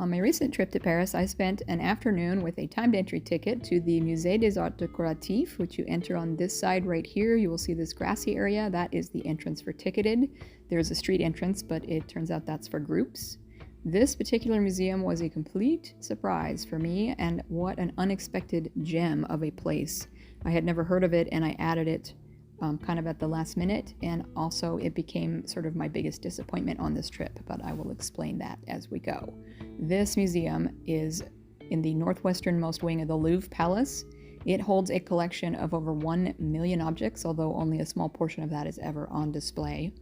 On my recent trip to Paris, I spent an afternoon with a timed entry ticket to the Musée des Arts Décoratifs, which you enter on this side right here. You will see this grassy area. That is the entrance for ticketed. There's a street entrance, but it turns out that's for groups. This particular museum was a complete surprise for me, and what an unexpected gem of a place. I had never heard of it, and I added it kind of at the last minute, and also it became sort of my biggest disappointment on this trip, but I will explain that as we go. This museum is in the northwesternmost wing of the Louvre Palace. It holds a collection of over 1 million objects, although only a small portion of that is ever on display.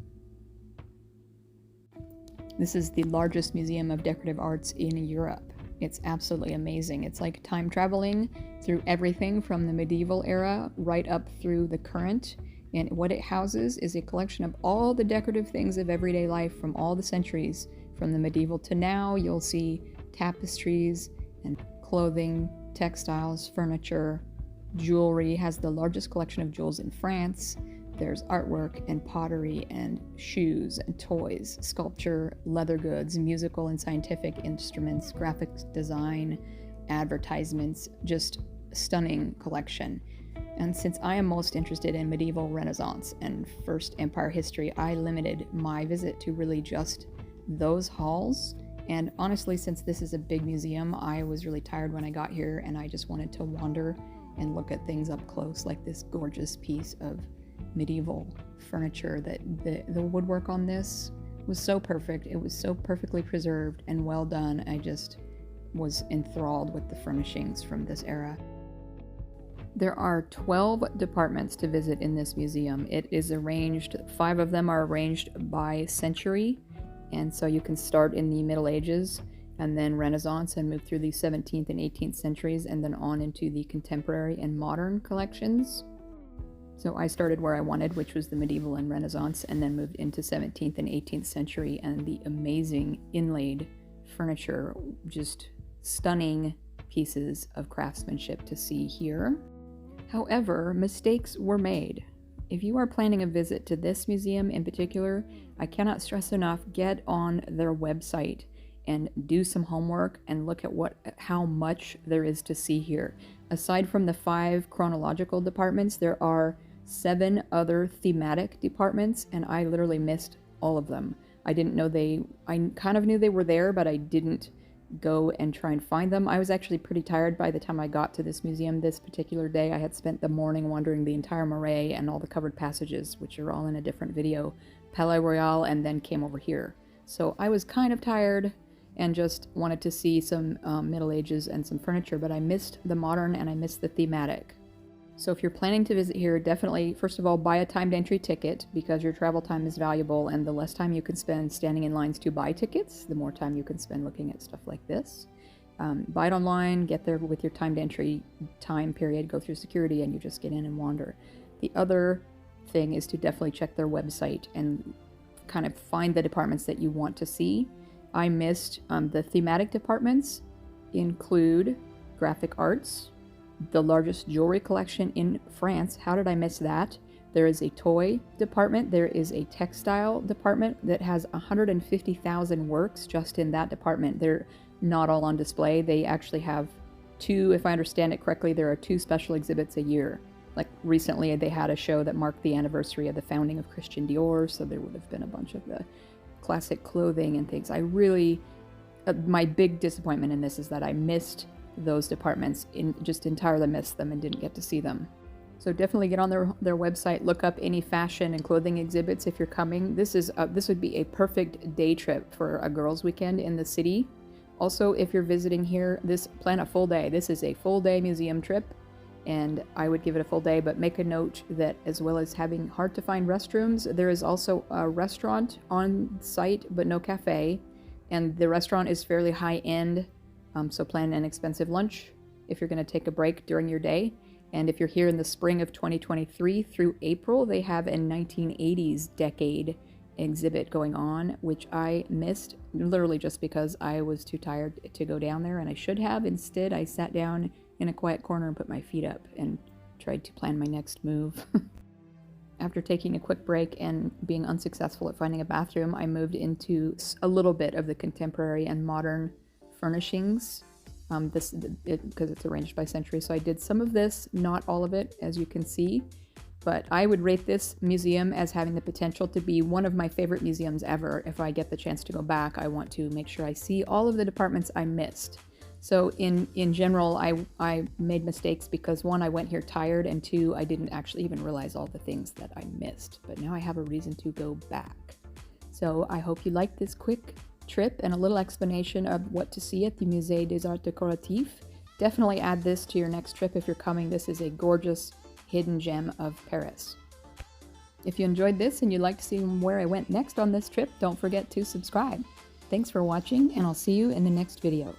This is the largest museum of decorative arts in Europe. It's absolutely amazing. It's like time traveling through everything from the medieval era right up through the current. And what it houses is a collection of all the decorative things of everyday life from all the centuries. From the medieval to now, you'll see tapestries and clothing, textiles, furniture, jewelry. Has the largest collection of jewels in France. There's artwork and pottery and shoes and toys, sculpture, leather goods, musical and scientific instruments, graphics design, advertisements, just stunning collection. And since I am most interested in medieval Renaissance and First Empire history, I limited my visit to really just those halls. And honestly, since this is a big museum, I was really tired when I got here, and I just wanted to wander and look at things up close, like this gorgeous piece of medieval furniture. That the woodwork on this was so perfect. It was so perfectly preserved and well done. I just was enthralled with the furnishings from this era. There are 12 departments to visit in this museum. It is arranged, 5 of them are arranged by century, and so you can start in the Middle Ages and then Renaissance and move through the 17th and 18th centuries and then on into the contemporary and modern collections. So I started where I wanted, which was the medieval and Renaissance, and then moved into 17th and 18th century, and the amazing inlaid furniture, just stunning pieces of craftsmanship to see here. However, mistakes were made. If you are planning a visit to this museum in particular, I cannot stress enough, get on their website and do some homework and look at how much there is to see here. Aside from the 5 chronological departments, there are 7 other thematic departments, and I literally missed all of them. I kind of knew they were there, but I didn't go and try and find them. I was actually pretty tired by the time I got to this museum this particular day. I had spent the morning wandering the entire Musée and all the covered passages, which are all in a different video, Palais Royal, and then came over here. So I was kind of tired and just wanted to see some Middle Ages and some furniture, but I missed the modern and I missed the thematic. So if you're planning to visit here, definitely, first of all, buy a timed entry ticket, because your travel time is valuable, and the less time you can spend standing in lines to buy tickets, the more time you can spend looking at stuff like this. Buy it online, get there with your timed entry time period, go through security, and you just get in and wander. The other thing is to definitely check their website and kind of find the departments that you want to see. I missed the thematic departments include graphic arts, the largest jewelry collection in France. How did I miss that? There is a toy department. There is a textile department that has 150,000 works just in that department. They're not all on display. They actually have 2, if I understand it correctly, there are 2 special exhibits a year. Like recently they had a show that marked the anniversary of the founding of Christian Dior, so there would have been a bunch of the classic clothing and things. My big disappointment in this is that I missed those departments, just entirely missed them and didn't get to see them. So definitely get on their website, look up any fashion and clothing exhibits if you're coming. This would be a perfect day trip for a girls' weekend in the city. Also, if you're visiting here, plan a full day. This is a full day museum trip, and I would give it a full day, but make a note that as well as having hard to find restrooms, there is also a restaurant on site, but no cafe, and the restaurant is fairly high end. So plan an expensive lunch if you're going to take a break during your day. And if you're here in the spring of 2023 through April, they have a 1980s decade exhibit going on, which I missed literally just because I was too tired to go down there, and I should have. Instead, I sat down in a quiet corner and put my feet up and tried to plan my next move. After taking a quick break and being unsuccessful at finding a bathroom, I moved into a little bit of the contemporary and modern furnishings. Because it's arranged by century, so I did some of this, not all of it, as you can see. But I would rate this museum as having the potential to be one of my favorite museums ever. If I get the chance to go back, I want to make sure I see all of the departments I missed. So in general, I made mistakes because 1, I went here tired, and 2, I didn't actually even realize all the things that I missed. But now I have a reason to go back. So I hope you liked this quick trip and a little explanation of what to see at the Musée des Arts Décoratifs. Definitely add this to your next trip if you're coming. This is a gorgeous hidden gem of Paris. If you enjoyed this and you'd like to see where I went next on this trip, don't forget to subscribe. Thanks for watching, and I'll see you in the next video.